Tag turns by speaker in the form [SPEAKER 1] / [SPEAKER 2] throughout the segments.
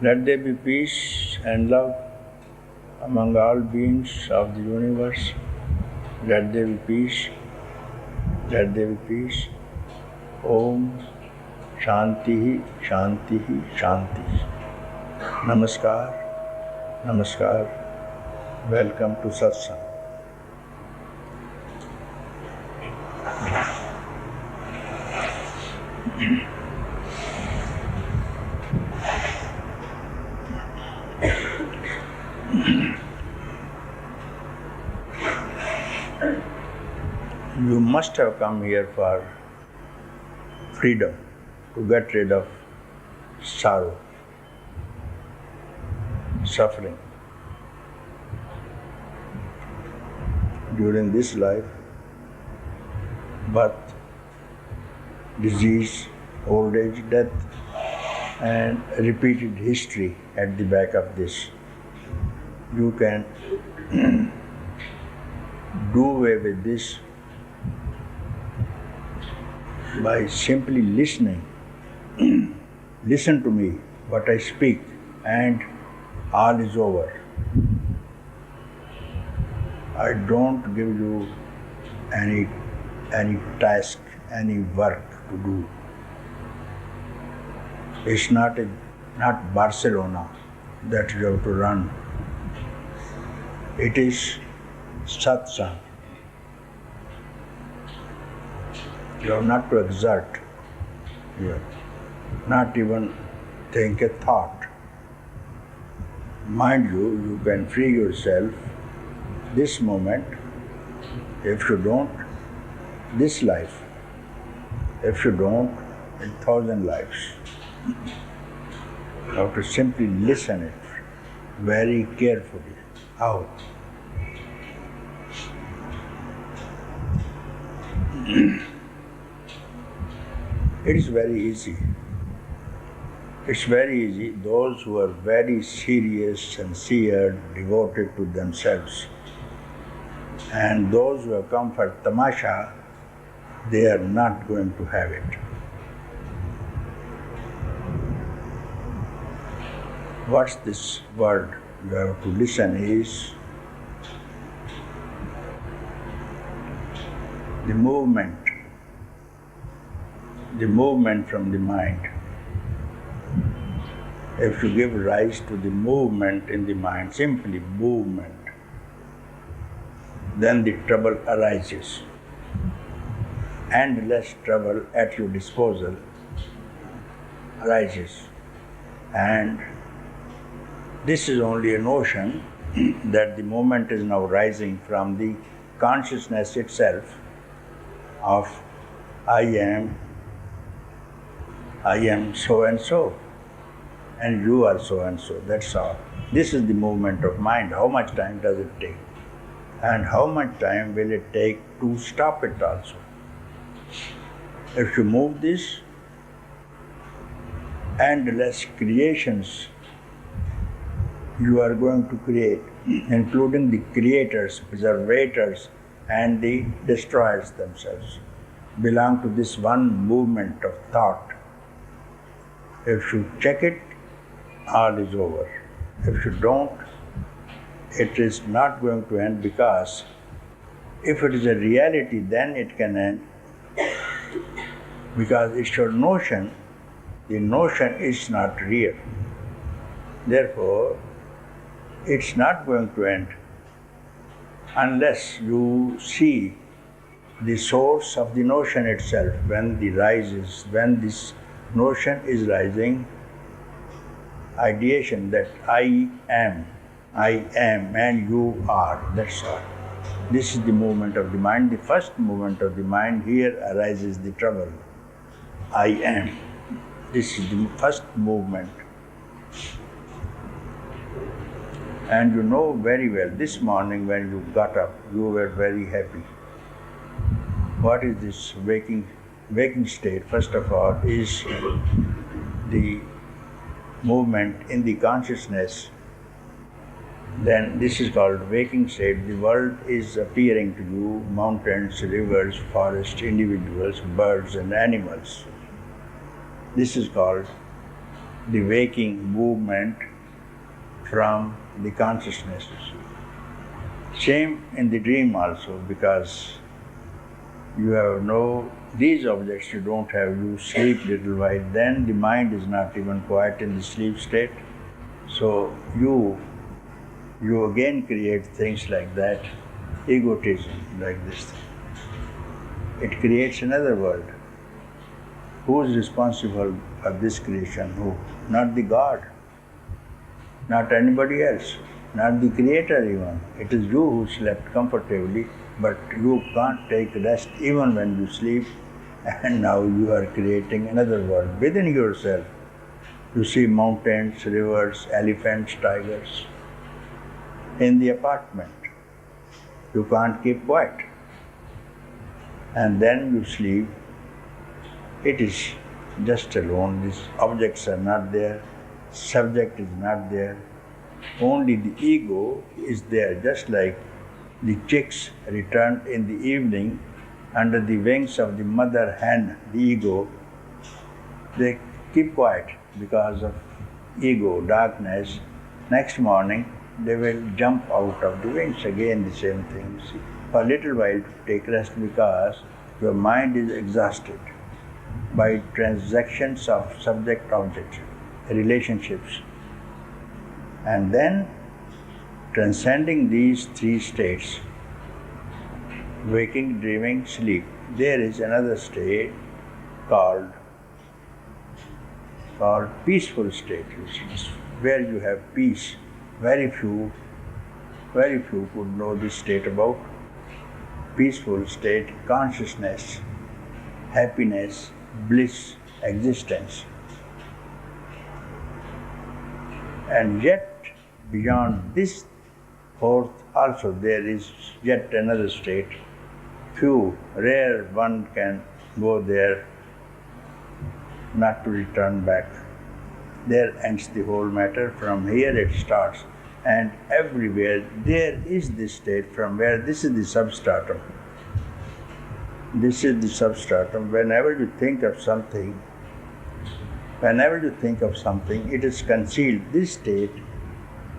[SPEAKER 1] Let there be peace and love among all beings of the universe. Let there be peace. Let there be peace. Om Shanti, Shanti, Shanti. Namaskar, Namaskar. Welcome to Satsang. You must have come here for freedom, to get rid of sorrow, suffering. During this life, birth, disease, old age, death, and repeated history at the back of this. You can do away with this by simply listening. Listen to me, what I speak, and all is over. I don't give you any task, any work to do. It's not Barcelona that you have to run. It is satsang. You have not to exert. You have not even think a thought. Mind you, you can free yourself this moment. If you don't, this life. If you don't, in 1,000 lives. You have to simply listen it very carefully. How? It is very easy. It's very easy. Those who are very serious, sincere, devoted to themselves, and those who have come for tamasha, they are not going to have it. What's this word you have to listen is the movement from the mind. If you give rise to the movement in the mind, simply movement, then the trouble arises. Endless trouble at your disposal arises. And this is only a notion that the moment is now rising from the consciousness itself of I am so and so, and you are so and so, that's all. This is the movement of mind. How much time does it take? And how much time will it take to stop it also? If you move this, endless creations you are going to create, including the creators, preservators, and the destroyers themselves, belong to this one movement of thought. If you check it, all is over. If you don't, it is not going to end, because if it is a reality, then it can end. Because it's your notion, the notion is not real. Therefore, it's not going to end unless you see the source of the notion itself. When this notion is rising, ideation that I am, and you are, that's all. This is the movement of the mind. The first movement of the mind, here arises the trouble. I am. This is the first movement. And you know very well, this morning when you got up, you were very happy. What is this waking state? First of all, is the movement in the consciousness. Then this is called waking state. The world is appearing to you, mountains, rivers, forests, individuals, birds and animals. This is called the waking movement from the consciousness, you see. Same in the dream also, because you have these objects you don't have, you sleep little while, then the mind is not even quiet in the sleep state. So you again create things like that, egotism like this thing. It creates another world. Who is responsible for this creation? Who? Not the God, not anybody else, not the Creator even. It is you who slept comfortably, but you can't take rest even when you sleep, and now you are creating another world within yourself. You see mountains, rivers, elephants, tigers in the apartment. You can't keep quiet. And then you sleep. It is just alone. These objects are not there. Subject is not there. Only the ego is there, just like the chicks returned in the evening under the wings of the mother hen, the ego. They keep quiet because of ego, darkness. Next morning, they will jump out of the wings. Again, the same thing. See, for a little while, take rest because your mind is exhausted by transactions of subject-object relationships. And then, transcending these three states, waking, dreaming, sleep, there is another state called peaceful state, where you have peace. Very few could know this state about peaceful state, consciousness, happiness, bliss, existence. And yet, beyond this fourth also there is yet another state. Few, rare one can go there, not to return back. There ends the whole matter. From here it starts. And everywhere there is this state from where this is the substratum. This is the substratum. Whenever you think of something, it is concealed. This state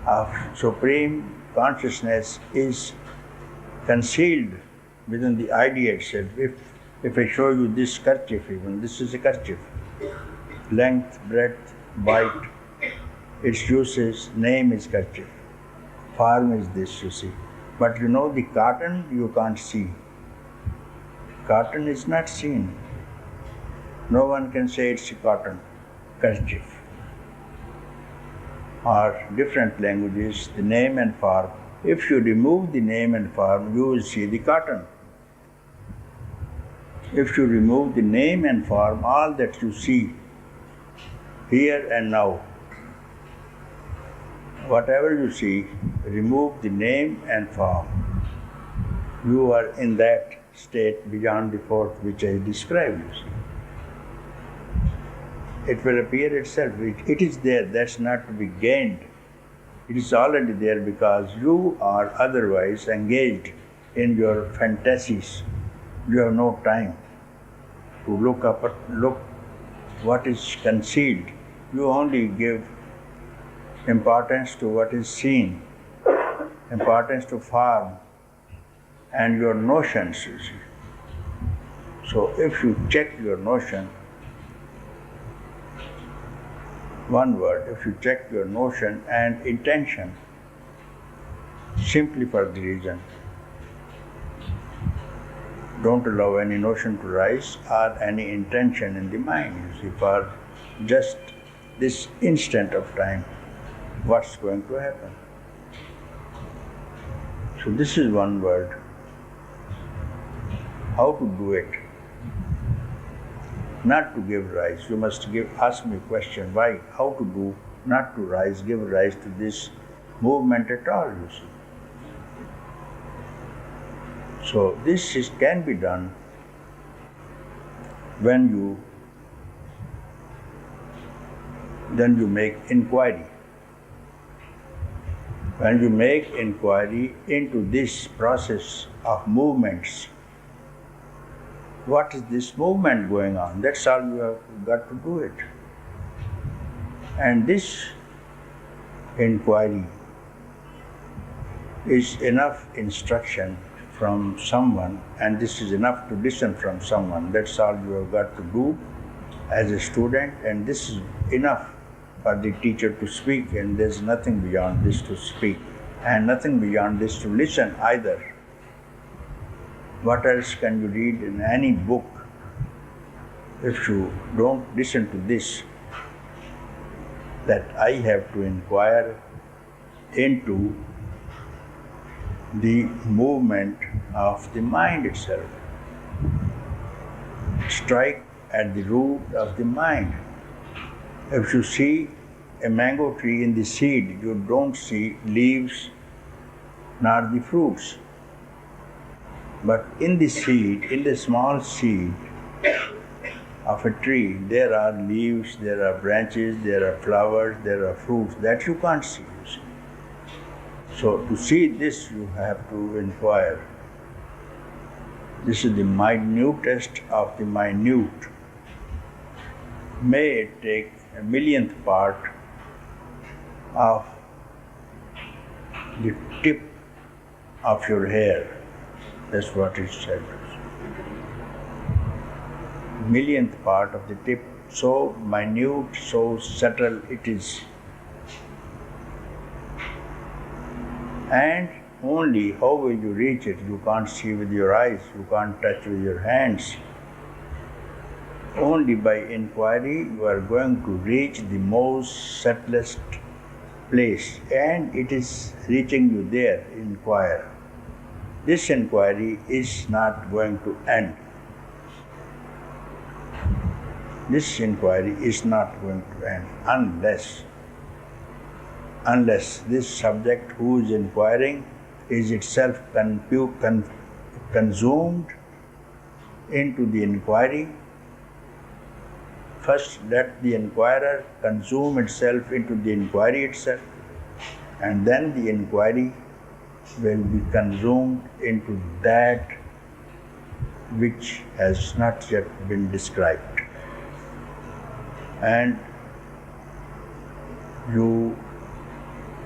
[SPEAKER 1] of supreme consciousness is concealed within the idea itself. If I show you this kerchief even, this is a kerchief. Length, breadth, height, its uses, name is kerchief. Form is this, you see. But the cotton you can't see. Cotton is not seen. No one can say it's a cotton kerchief. Or different languages, the name and form. If you remove the name and form, you will see the cotton. If you remove the name and form, all that you see here and now, whatever you see, remove the name and form. You are in that state beyond the fourth which I described, you see. It will appear itself. It is there, that's not to be gained. It is already there because you are otherwise engaged in your fantasies. You have no time to look what is concealed. You only give importance to what is seen, importance to form and your notions, you see. So if you check your notion, one word, if you check your notion and intention, simply for the reason, don't allow any notion to rise or any intention in the mind, you see, for just this instant of time, what's going to happen. So this is one word. How to do it? Not to give rise. You must ask me a question, why? How to do, not to rise, give rise to this movement at all, you see. So this can be done when you make inquiry. When you make inquiry into this process of movements, what is this movement going on? That's all you have got to do it. And this inquiry is enough instruction from someone, and this is enough to listen from someone. That's all you have got to do as a student, and this is enough for the teacher to speak, and there's nothing beyond this to speak, and nothing beyond this to listen either. What else can you read in any book if you don't listen to this? That I have to inquire into the movement of the mind itself. Strike at the root of the mind. If you see a mango tree in the seed, you don't see leaves nor the fruits. But in the seed, in the small seed of a tree, there are leaves, there are branches, there are flowers, there are fruits that you can't see. So to see this, you have to inquire. This is the minutest of the minute. May it take a millionth part of the tip of your hair. That's what it said. Millionth part of the tip. So minute, so subtle it is. And only how will you reach it? You can't see with your eyes, you can't touch with your hands. Only by inquiry you are going to reach the most subtlest place, and it is reaching you there. Inquire. This inquiry is not going to end. This inquiry is not going to end unless this subject who is inquiring is itself consumed into the inquiry. First, let the inquirer consume itself into the inquiry itself, and then the inquiry will be consumed into that which has not yet been described. And you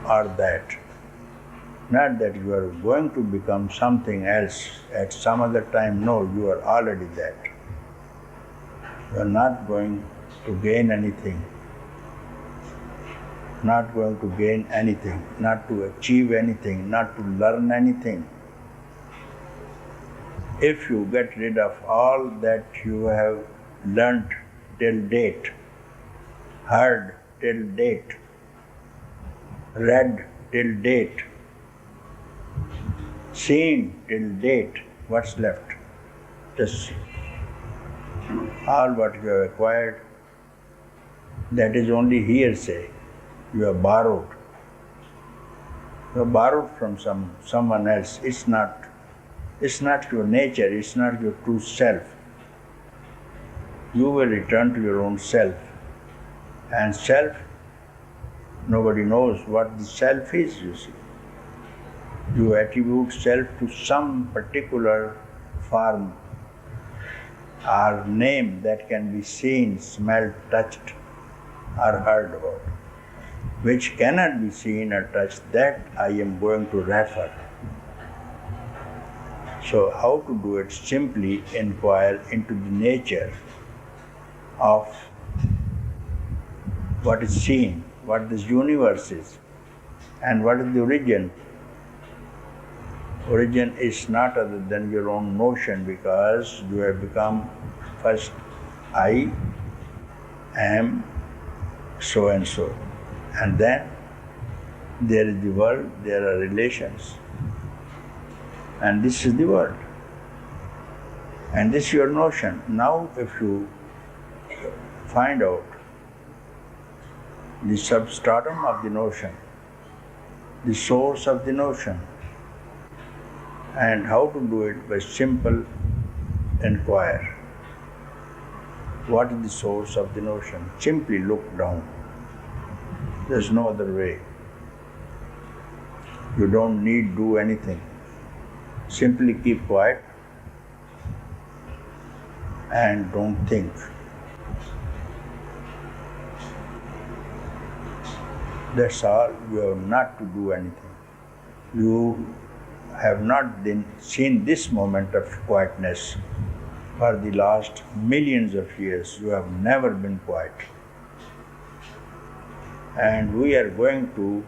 [SPEAKER 1] are that. Not that you are going to become something else at some other time. No, you are already that. You are not going to gain anything. Not going to gain anything, not to achieve anything, not to learn anything. If you get rid of all that you have learnt till date, heard till date, read till date, seen till date, what's left? Just all what you have acquired, that is only hearsay. You have borrowed. You have borrowed from someone else. It's not your nature, it's not your true self. You will return to your own self. And self, nobody knows what the self is, you see. You attribute self to some particular form or name that can be seen, smelled, touched, or heard about. Which cannot be seen or touched, that I am going to refer. So how to do it? Simply inquire into the nature of what is seen, what this universe is, and what is the origin. Origin is not other than your own notion, because you have become first I am so and so. And then there is the world, there are relations. And this is the world. And this is your notion. Now if you find out the substratum of the notion, the source of the notion, and how to do it by simple inquire. What is the source of the notion? Simply look down. There's no other way. You don't need to do anything. Simply keep quiet and don't think. That's all. You have not to do anything. You have not seen this moment of quietness for the last millions of years. You have never been quiet. And we are going to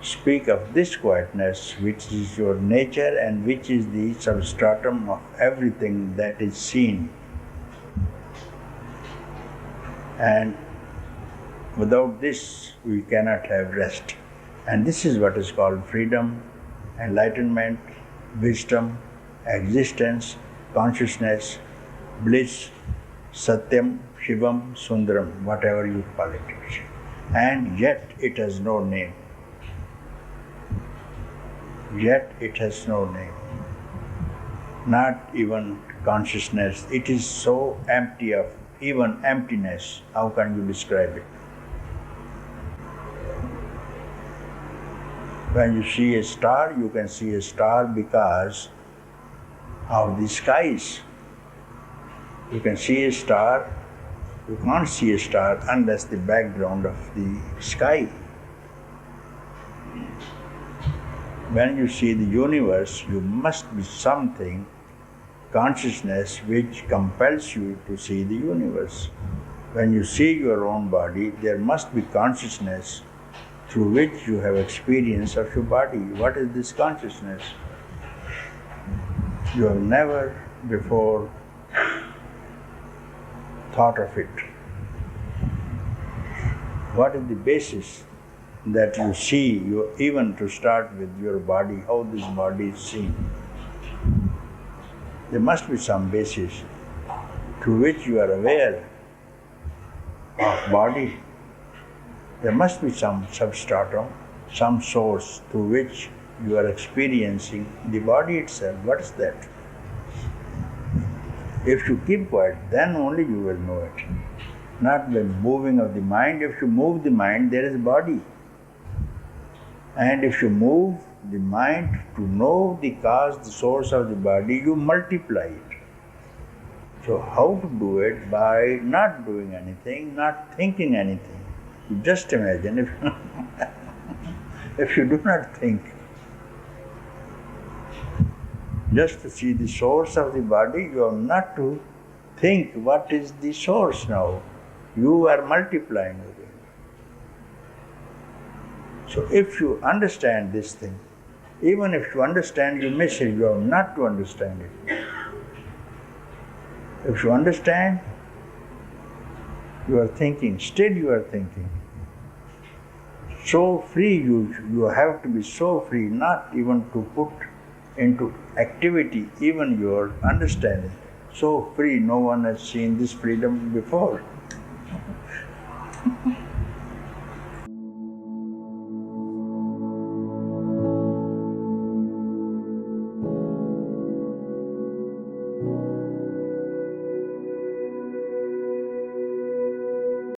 [SPEAKER 1] speak of this quietness, which is your nature and which is the substratum of everything that is seen. And without this, we cannot have rest. And this is what is called freedom, enlightenment, wisdom, existence, consciousness, bliss, satyam, shivam, sundaram, whatever you call it. And yet it has no name. Yet it has no name. Not even consciousness. It is so empty of even emptiness. How can you describe it? When you see a star, you can see a star because of the skies. You can see a star, you can't see a star unless the background of the sky. When you see the universe, you must be something, consciousness, which compels you to see the universe. When you see your own body, there must be consciousness through which you have experience of your body. What is this consciousness? You have never before thought of it. What is the basis that you see, even to start with your body, how this body is seen? There must be some basis through which you are aware of body. There must be some substratum, some source through which you are experiencing the body itself. What is that? If you keep quiet, then only you will know it. Not by moving of the mind. If you move the mind, there is body. And if you move the mind to know the cause, the source of the body, you multiply it. So how to do it? By not doing anything, not thinking anything. Just imagine if you do not think, just to see the source of the body, you have not to think what is the source now. You are multiplying again. So if you understand this thing, even if you understand, you miss it. You have not to understand it. If you understand, you are thinking, still you are thinking. So free, you have to be so free, not even to put into activity even your understanding. So free, no one has seen this freedom before.